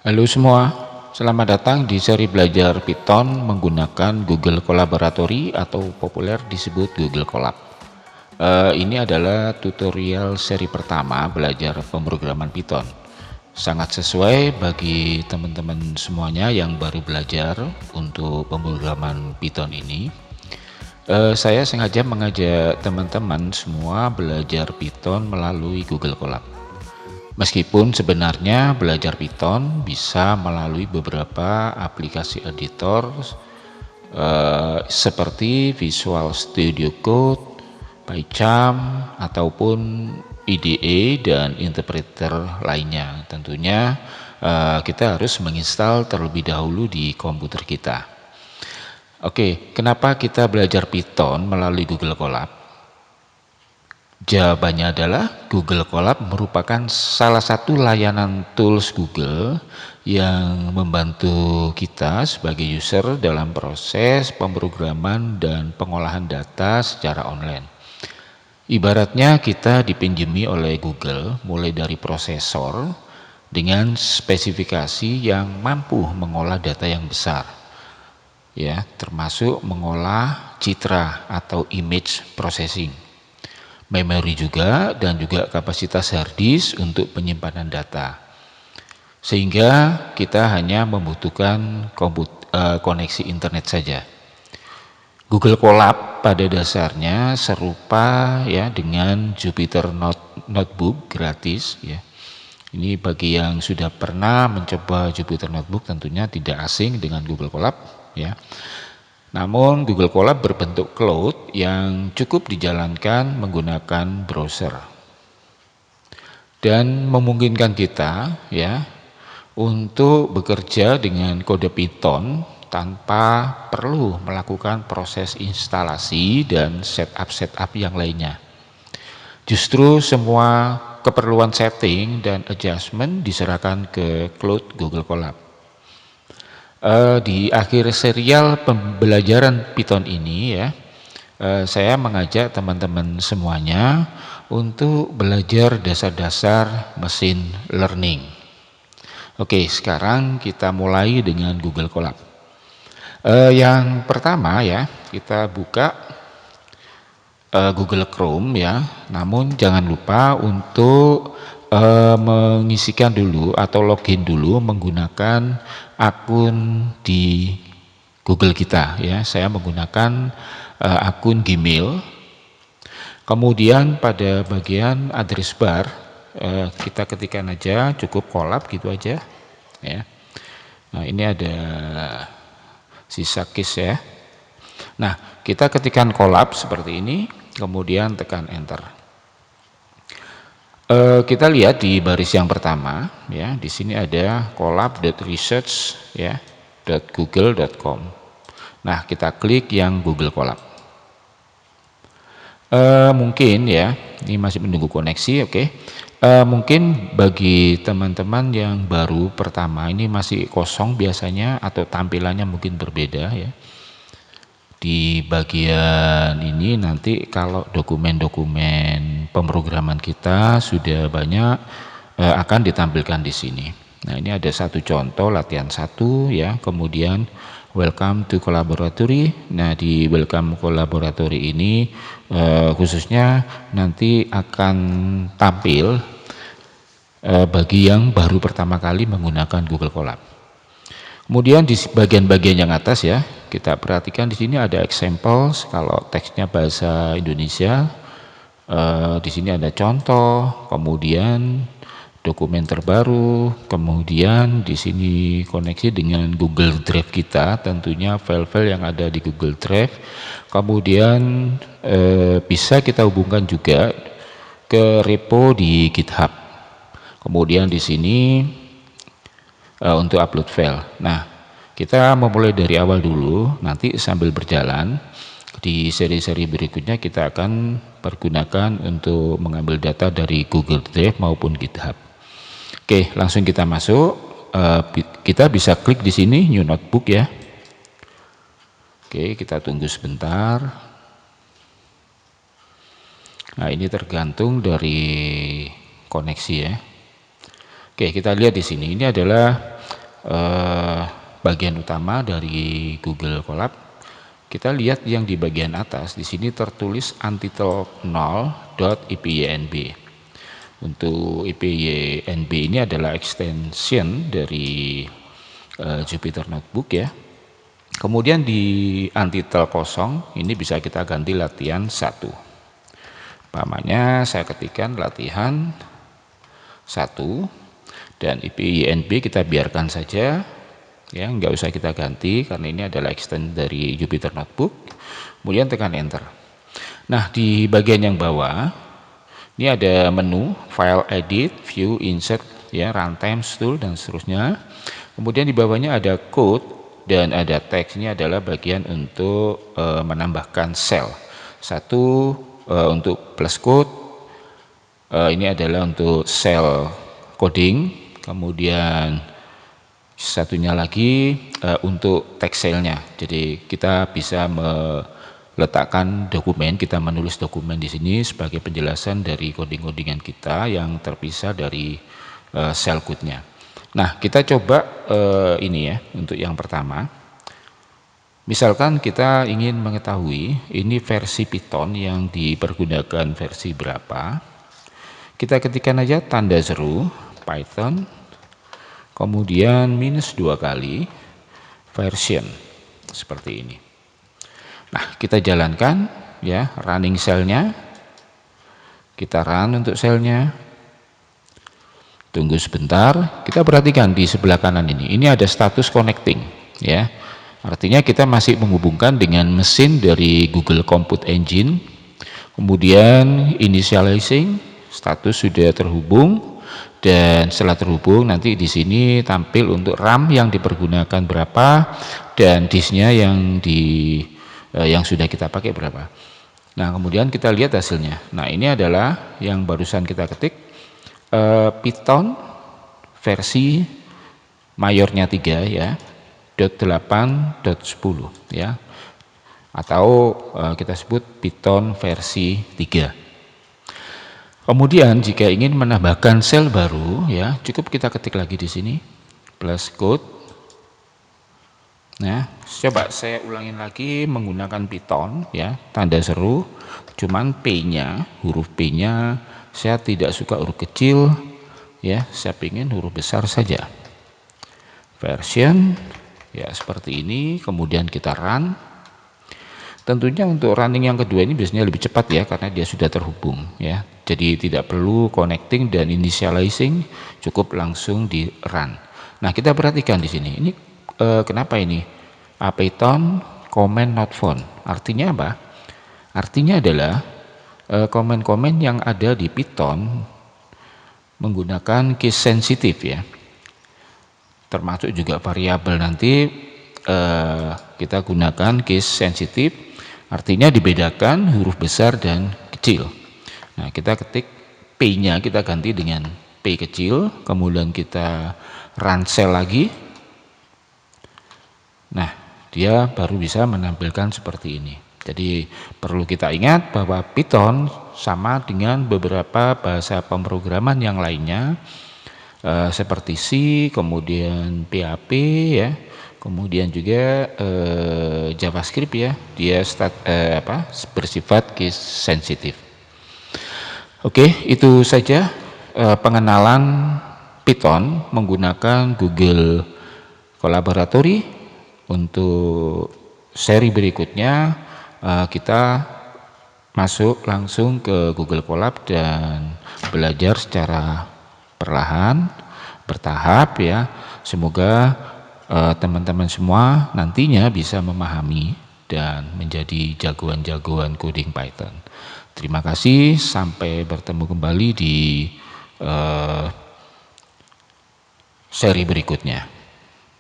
Halo semua, selamat datang di seri belajar Python menggunakan Google Colaboratory atau populer disebut Google Colab. Ini adalah tutorial seri pertama belajar pemrograman Python. Sangat sesuai bagi teman-teman semuanya yang baru belajar untuk pemrograman Python ini. Saya sengaja mengajak teman-teman semua belajar Python melalui Google Colab. Meskipun sebenarnya belajar Python bisa melalui beberapa aplikasi editor seperti Visual Studio Code, PyCharm, ataupun IDE dan interpreter lainnya. Tentunya kita harus menginstal terlebih dahulu di komputer kita. Oke, kenapa kita belajar Python melalui Google Colab? Jawabannya adalah Google Colab merupakan salah satu layanan tools Google yang membantu kita sebagai user dalam proses pemrograman dan pengolahan data secara online. Ibaratnya kita dipinjami oleh Google mulai dari prosesor dengan spesifikasi yang mampu mengolah data yang besar, ya, termasuk mengolah citra atau image processing, memori juga, dan juga kapasitas hard disk untuk penyimpanan data, sehingga kita hanya membutuhkan koneksi internet saja. Google Colab pada dasarnya serupa ya dengan Jupyter Notebook gratis ya. Ini bagi yang sudah pernah mencoba Jupyter Notebook tentunya tidak asing dengan Google Colab ya. Namun Google Colab berbentuk cloud yang cukup dijalankan menggunakan browser dan memungkinkan kita ya untuk bekerja dengan kode Python tanpa perlu melakukan proses instalasi dan setup yang lainnya. Justru semua keperluan setting dan adjustment diserahkan ke cloud Google Colab. Di akhir serial pembelajaran Python ini ya, saya mengajak teman-teman semuanya untuk belajar dasar-dasar mesin learning. Oke, sekarang kita mulai dengan Google Colab. Yang pertama ya, kita buka Google Chrome ya. Namun jangan lupa untuk mengisikan dulu atau login dulu menggunakan akun di Google kita ya. Saya menggunakan akun Gmail. Kemudian pada bagian address bar kita ketikkan aja cukup Colab gitu aja ya. Nah, ini ada sisa case ya. Nah, kita ketikkan Colab seperti ini, kemudian tekan enter. Kita lihat di baris yang pertama ya, di sini ada colab.research ya .google.com. Nah, kita klik yang Google Colab. Mungkin ya, ini masih menunggu koneksi, oke. Mungkin bagi teman-teman yang baru pertama ini masih kosong biasanya atau tampilannya mungkin berbeda ya. Di bagian ini nanti kalau dokumen-dokumen pemrograman kita sudah banyak akan ditampilkan di sini. Nah, ini ada satu contoh latihan 1 ya, kemudian welcome to collaboratory. Nah, di welcome collaboratory ini khususnya nanti akan tampil bagi yang baru pertama kali menggunakan Google Colab. Kemudian di bagian-bagian yang atas ya, kita perhatikan di sini ada examples. Kalau teksnya bahasa Indonesia, di sini ada contoh, kemudian dokumen terbaru, kemudian di sini koneksi dengan Google Drive kita, tentunya file-file yang ada di Google Drive. Kemudian bisa kita hubungkan juga ke repo di GitHub. Kemudian di sini untuk upload file. Nah, kita memulai dari awal dulu, nanti sambil berjalan di seri-seri berikutnya kita akan pergunakan untuk mengambil data dari Google Drive maupun GitHub. Oke, langsung kita masuk. Kita bisa klik di sini New Notebook ya. Oke, kita tunggu sebentar. Nah, ini tergantung dari koneksi ya. Oke, kita lihat di sini. Ini adalah bagian utama dari Google Colab. Kita lihat yang di bagian atas. Di sini tertulis untitled 0.ipynb. Untuk ipynb ini adalah extension dari Jupyter Notebook ya. Kemudian di untitled kosong ini bisa kita ganti latihan 1. Umpamanya saya ketikkan latihan 1 dan ipynb kita biarkan saja ya, nggak usah kita ganti karena ini adalah extend dari Jupyter Notebook. Kemudian tekan enter. Nah, di bagian yang bawah ini ada menu file, edit, view, insert ya, runtime, tool dan seterusnya. Kemudian di bawahnya ada code dan ada teks. Ini adalah bagian untuk menambahkan sel. Satu untuk plus code, ini adalah untuk sel coding. Kemudian satunya lagi untuk text cell-nya. Jadi kita bisa meletakkan dokumen, kita menulis dokumen di sini sebagai penjelasan dari coding-codingan kita yang terpisah dari sel code-nya. Nah, kita coba ini ya untuk yang pertama. Misalkan kita ingin mengetahui ini versi Python yang dipergunakan versi berapa. Kita ketikkan aja tanda seru Python, kemudian -2 kali version seperti ini. Nah, kita jalankan ya running cell-nya. Kita run untuk selnya. Tunggu sebentar, kita perhatikan di sebelah kanan ini. Ini ada status connecting ya. Artinya kita masih menghubungkan dengan mesin dari Google Compute Engine. Kemudian initializing, status sudah terhubung, dan setelah terhubung nanti di sini tampil untuk RAM yang dipergunakan berapa dan disknya yang sudah kita pakai berapa. Nah, kemudian kita lihat hasilnya. Nah, ini adalah yang barusan kita ketik, Python versi mayornya 3 ya, .8.10 ya, atau kita sebut Python versi 3. Kemudian jika ingin menambahkan sel baru ya, cukup kita ketik lagi di sini plus code. Nah, coba saya ulangin lagi menggunakan Python ya, tanda seru, cuman P-nya, huruf P-nya saya tidak suka huruf kecil ya, saya ingin huruf besar saja. Version ya seperti ini, kemudian kita run. Tentunya untuk running yang kedua ini biasanya lebih cepat ya karena dia sudah terhubung ya. Jadi tidak perlu connecting dan initializing, cukup langsung di run. Nah, kita perhatikan di sini. Ini kenapa ini? Python comment not found. Artinya apa? Artinya adalah komen-komen yang ada di Python menggunakan case sensitif ya. Termasuk juga variabel nanti kita gunakan case sensitif. Artinya dibedakan huruf besar dan kecil. Nah, kita ketik P-nya kita ganti dengan P kecil, kemudian kita run cell lagi. Nah, dia baru bisa menampilkan seperti ini. Jadi perlu kita ingat bahwa Python sama dengan beberapa bahasa pemrograman yang lainnya seperti C, kemudian PHP ya. Kemudian juga JavaScript ya, dia bersifat case sensitif. Oke, itu saja pengenalan Python menggunakan Google Colaboratory. Untuk seri berikutnya kita masuk langsung ke Google Colab dan belajar secara perlahan, bertahap ya. Semoga teman-teman semua nantinya bisa memahami dan menjadi jagoan-jagoan coding Python. Terima kasih, sampai bertemu kembali di seri berikutnya.